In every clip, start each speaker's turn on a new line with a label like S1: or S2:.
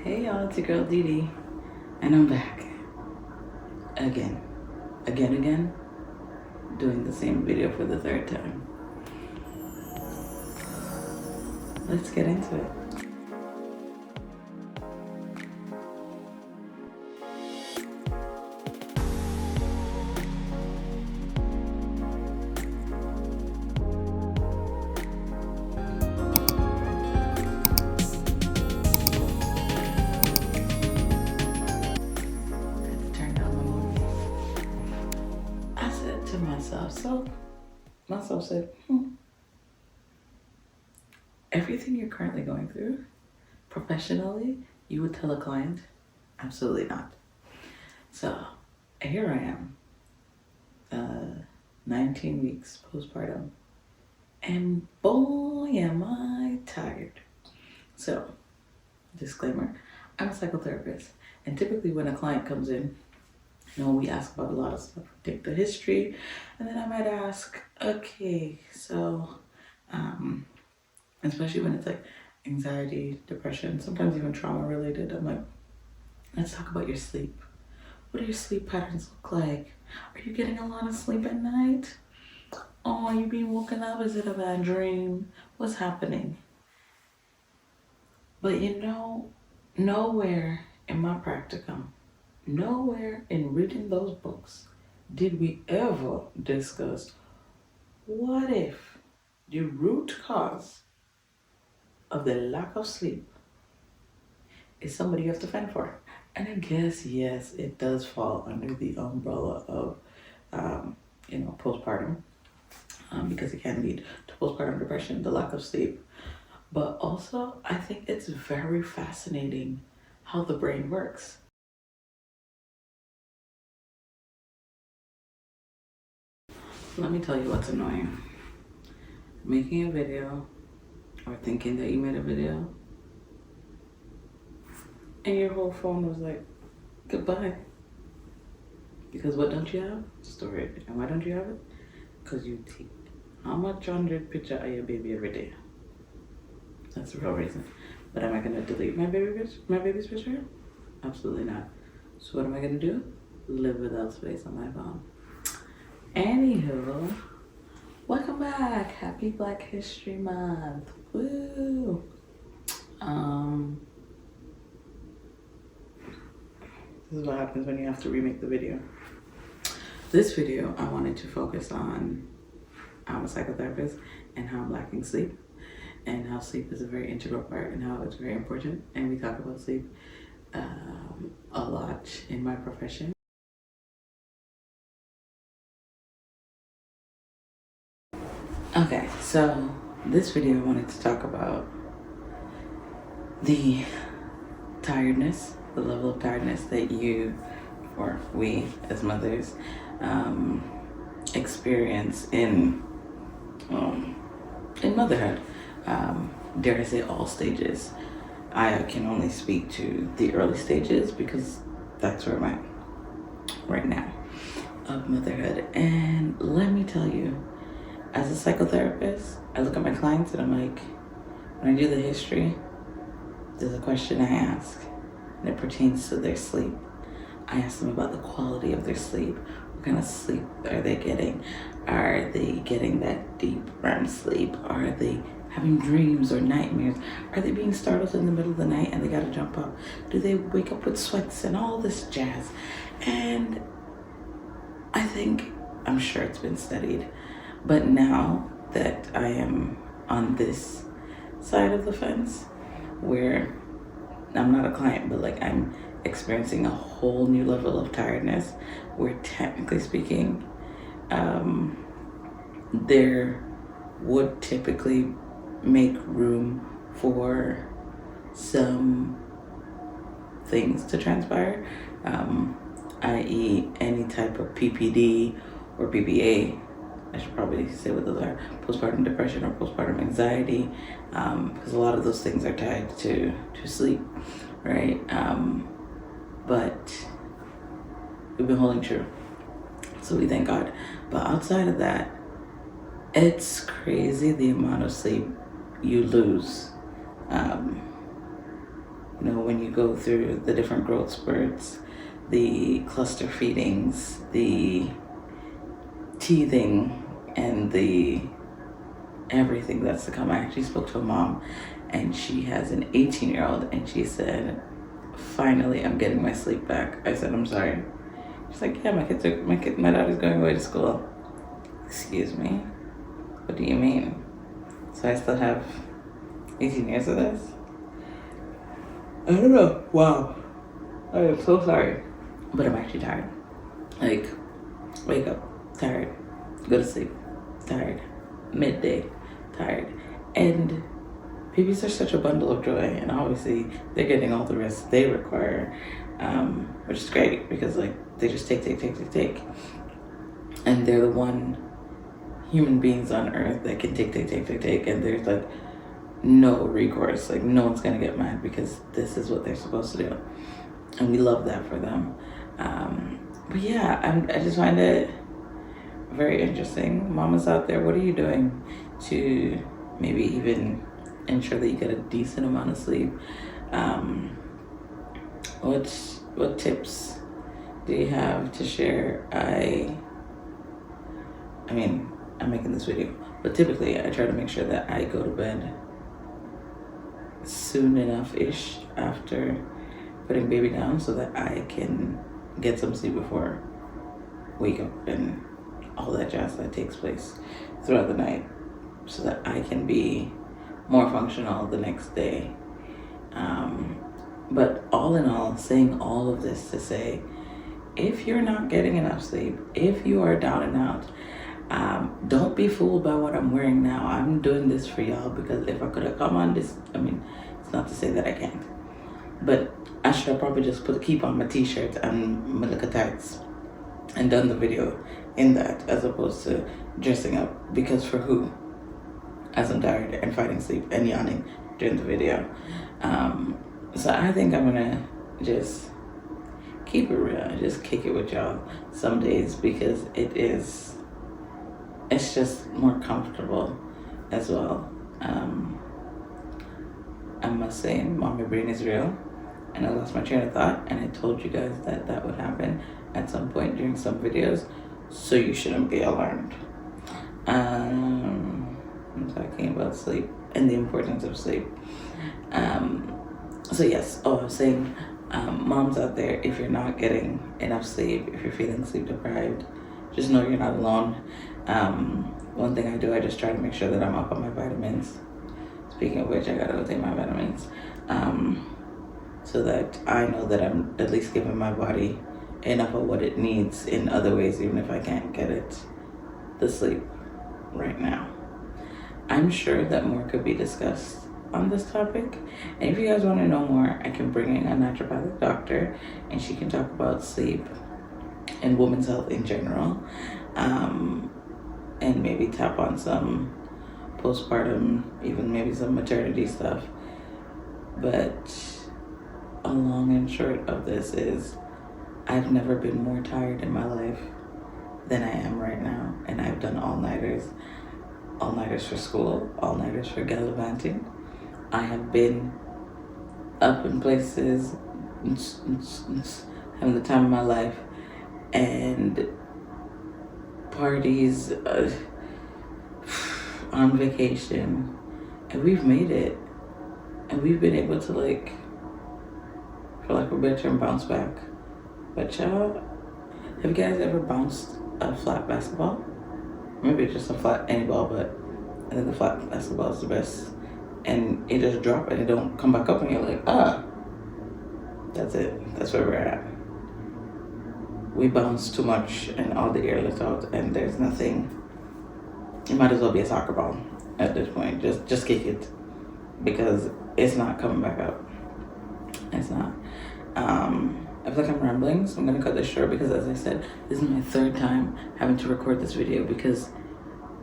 S1: Hey y'all, it's your girl Dee Dee, and I'm back again, doing the same video for the third time. Let's get into it. I said to myself said, everything you're currently going through, professionally, you would tell a client? Absolutely not. So here I am, 19 weeks postpartum, and boy, am I tired. So, disclaimer, I'm a psychotherapist, and typically when a client comes in, we ask about a lot of stuff. Take the history, and then I might ask, okay, so, especially when it's like anxiety, depression, sometimes even trauma related, I'm like, let's talk about your sleep. What do your sleep patterns look like? Are you getting a lot of sleep at night? Oh, are you being woken up? Is it a bad dream? What's happening? But nowhere in my practicum, nowhere in reading those books did we ever discuss what if the root cause of the lack of sleep is somebody you have to fend for. And I guess, yes, it does fall under the umbrella of, postpartum, because it can lead to postpartum depression, the lack of sleep. But also, I think it's very fascinating how the brain works. Let me tell you what's annoying. Making a video or thinking that you made a video and your whole phone was like, goodbye. Because what don't you have? Storage. And why don't you have it? Because you take how much 100 picture of your baby every day? That's the real reason. But am I gonna delete my baby's picture? Absolutely not. So what am I gonna do? Live without space on my phone. Anywho, welcome back. Happy Black History Month. Woo! This is what happens when you have to remake the video. This video, I wanted to focus on I'm a psychotherapist and how I'm lacking sleep, and how sleep is a very integral part and how it's very important. And we talk about sleep a lot in my profession. Okay, so this video I wanted to talk about the tiredness, the level of tiredness that you or we as mothers experience in motherhood. Dare I say all stages. I can only speak to the early stages because that's where I'm at right now of motherhood. And let me tell you, as a psychotherapist, I look at my clients and I'm like, when I do the history, there's a question I ask, and it pertains to their sleep. I ask them about the quality of their sleep. What kind of sleep are they getting? Are they getting that deep REM sleep? Are they having dreams or nightmares? Are they being startled in the middle of the night and they gotta jump up? Do they wake up with sweats and all this jazz? And I'm sure it's been studied, but now that I am on this side of the fence, where I'm not a client, but like I'm experiencing a whole new level of tiredness, where technically speaking, there would typically make room for some things to transpire, i.e. any type of PPD or PPA. I should probably say what those are, postpartum depression or postpartum anxiety, because a lot of those things are tied to sleep, right? But we've been holding true, so we thank God. But outside of that, it's crazy the amount of sleep you lose You know, when you go through the different growth spurts, the cluster feedings, the teething, and the everything that's to come. I actually spoke to a mom, and she has an 18-year-old, and she said, finally I'm getting my sleep back. I said, I'm sorry. She's like, yeah, my daughter's going away to school. Excuse me, what do you mean? So I still have 18 years of this? I don't know. Wow, I am so sorry, but I'm actually tired. Like, wake up tired, go to sleep tired, midday tired. And babies are such a bundle of joy, and obviously they're getting all the rest they require, which is great because like they just take, and they're the one human beings on earth that can take, and there's like no recourse. Like no one's gonna get mad because this is what they're supposed to do, and we love that for them. But yeah, I just find it very interesting. Mamas out there, what are you doing to maybe even ensure that you get a decent amount of sleep? What tips do you have to share? I mean, I'm making this video, but typically I try to make sure that I go to bed soon enough-ish after putting baby down so that I can get some sleep before wake up and all that jazz that takes place throughout the night, so that I can be more functional the next day. But all in all, saying all of this to say, if you're not getting enough sleep, if you are down and out, don't be fooled by what I'm wearing now. I'm doing this for y'all because if I could have come on this, I mean, it's not to say that I can't, but I should have probably just keep on my t-shirt and my little tights and done the video in that, as opposed to dressing up. Because for who? As I'm tired and fighting sleep and yawning during the video. So I think I'm gonna just keep it real, just kick it with y'all some days, because it's just more comfortable as well. I must say, mommy brain is real, and I lost my train of thought, and I told you guys that that would happen at some point during some videos, so you shouldn't be alarmed. I'm talking about sleep and the importance of sleep. So yes, I was saying, moms out there, if you're not getting enough sleep, if you're feeling sleep deprived, just know you're not alone. One thing I do, I just try to make sure that I'm up on my vitamins. Speaking of which, I gotta go take my vitamins, so that I know that I'm at least giving my body enough of what it needs in other ways, even if I can't get it the sleep right now. I'm sure that more could be discussed on this topic, and if you guys want to know more, I can bring in a naturopathic doctor and she can talk about sleep and women's health in general, and maybe tap on some postpartum, even maybe some maternity stuff. But a long and short of this is, I've never been more tired in my life than I am right now, and I've done all-nighters for school, all-nighters for gallivanting. I have been up in places, having the time of my life, and parties, on vacation, and we've made it, and we've been able to, like, for lack of a better term, bounce back. But y'all, have you guys ever bounced a flat basketball? Maybe just a flat any ball, but I think the flat basketball is the best. And it just drop and it don't come back up, and you're like, that's it. That's where we're at. We bounce too much and all the air lets out, and there's nothing. It might as well be a soccer ball at this point. Just kick it, because it's not coming back up. It's not. I feel like I'm rambling, so I'm gonna cut this short, because as I said, this is my third time having to record this video because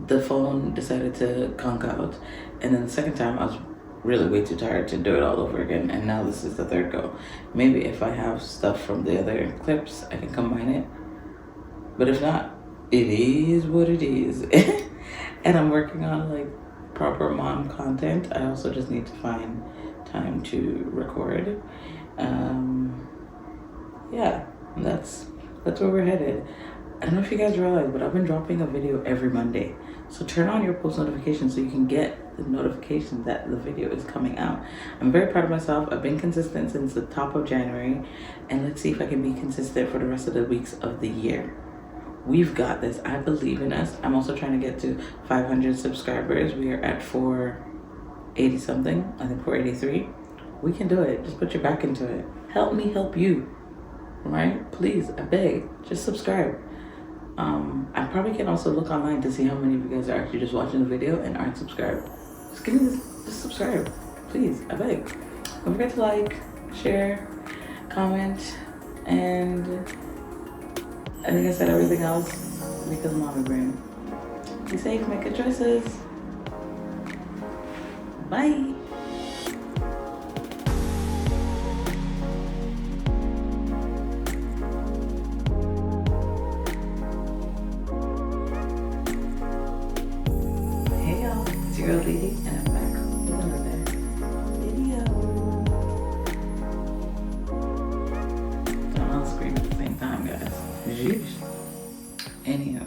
S1: the phone decided to conk out, and then the second time I was really way too tired to do it all over again, and now this is the third go. Maybe if I have stuff from the other clips, I can combine it, but if not, it is what it is. And I'm working on like proper mom content. I also just need to find time to record. Yeah, that's where we're headed. I don't know if you guys realize, but I've been dropping a video every Monday. So turn on your post notifications so you can get the notification that the video is coming out. I'm very proud of myself. I've been consistent since the top of January, and let's see if I can be consistent for the rest of the weeks of the year. We've got this. I believe in us. I'm also trying to get to 500 subscribers. We are at 480 something. I think 483. We can do it. Just put your back into it. Help me help you. Right? Please, I beg. Just subscribe. I probably can also look online to see how many of you guys are actually just watching the video and aren't subscribed. Just give me this. Just subscribe. Please, I beg. Don't forget to like, share, comment, and I think I said everything else because mommy brain. Be safe, make good choices. Bye. Hey y'all, it's your girl Lady, and I'm back with another video. Don't all scream at the same time, guys. Jeez. Anyhow.